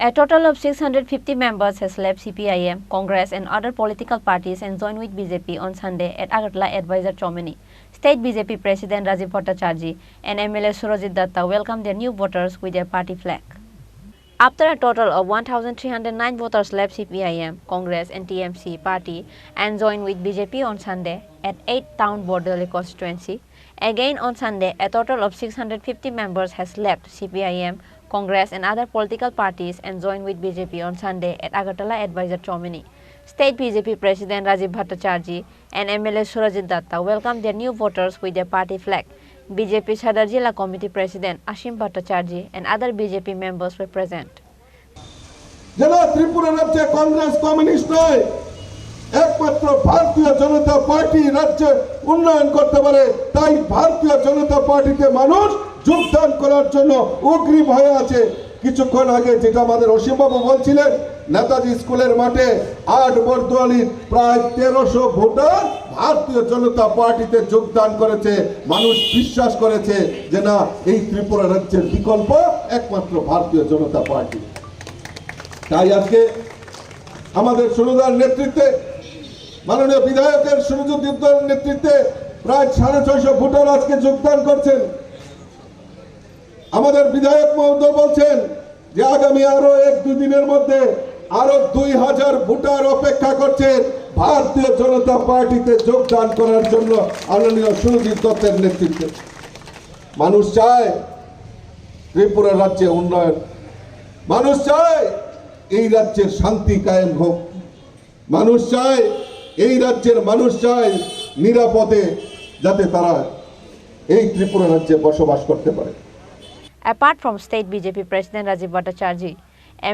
A total of 650 members has left CPIM, Congress and other political parties and joined with BJP on Sunday at Agartala Advisor Chowmuhani. State BJP President Rajiv Bhattacharjee and MLA Surajit Datta welcomed their new voters with their party flag. After a total of 1,309 voters left CPIM, Congress and TMC party and joined with BJP on Sunday at 8 Town Bordoli constituency. Again on Sunday, a total of 650 members has left CPIM, Congress and other political parties and joined with BJP on Sunday at Agartala Advisor Chowmuhani. State BJP President Rajiv Bhattacharjee and MLA Surajit Datta welcomed their new voters with their party flag. BJP Sadar Jilla Committee President Ashim Bhattacharjee and other BJP members were present. যারা ত্রিপুরা রাজ্যে Congress communist নয়, একমাত্র ভারতীয় জনতা party রাজ্যে উন্নয়ন করতে পারে, তাই ভারতীয় জনতা পার্টিতে মানুষ যোগদান করার জন্য অগ্রিম হয়ে আছে। কিছুক্ষণ আগে যেটা আমাদের অসীমবাবু বলছিলেন, নেতাজি স্কুলের মাঠে 8 বর্দোয়ালির প্রায় 1300 ভোটার ভারতীয় জনতা পার্টিতে যোগদান করেছে। মানুষ বিশ্বাস করেছে যে না, এই ত্রিপুরা রাজ্যের বিকল্প একমাত্র ভারতীয় জনতা পার্টি। তাই আজকে আমাদের সুরদার নেতৃত্বে, মাননীয় বিধায়কের সুরজিতের নেতৃত্বে প্রায় 650 ভোটার আজকে যোগদান করছেন। আমাদের বিধায়ক মহোদয় বলছেন যে আগামী আরো 1-2 দিনের মধ্যে আরো 2000 ভোটার অপেক্ষা করছেন ভারতীয় জনতা পার্টিতে যোগদান করার জন্য মাননীয় সুরজিৎ দত্তের নেতৃত্বে। মানুষ চায় ত্রিপুরা রাজ্যে উন্নয়ন, মানুষ চায় এই রাজ্যের শান্তি কায়েম হোক, মানুষ চায় এই রাজ্যের মানুষ চায় নিরাপদে যাতে তারা এই ত্রিপুরা রাজ্যে বসবাস করতে পারে। Apart from State BJP President Rajiv Bhattacharjee,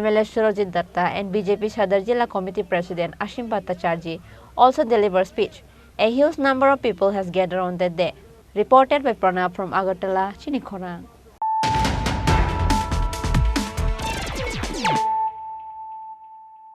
MLA Surajit Datta and BJP Sadar Jilla Committee President Ashim Bhattacharjee also delivered speech. A huge number of people has gathered on that day. Reported by Pranab from Agartala, Chini, Khorang.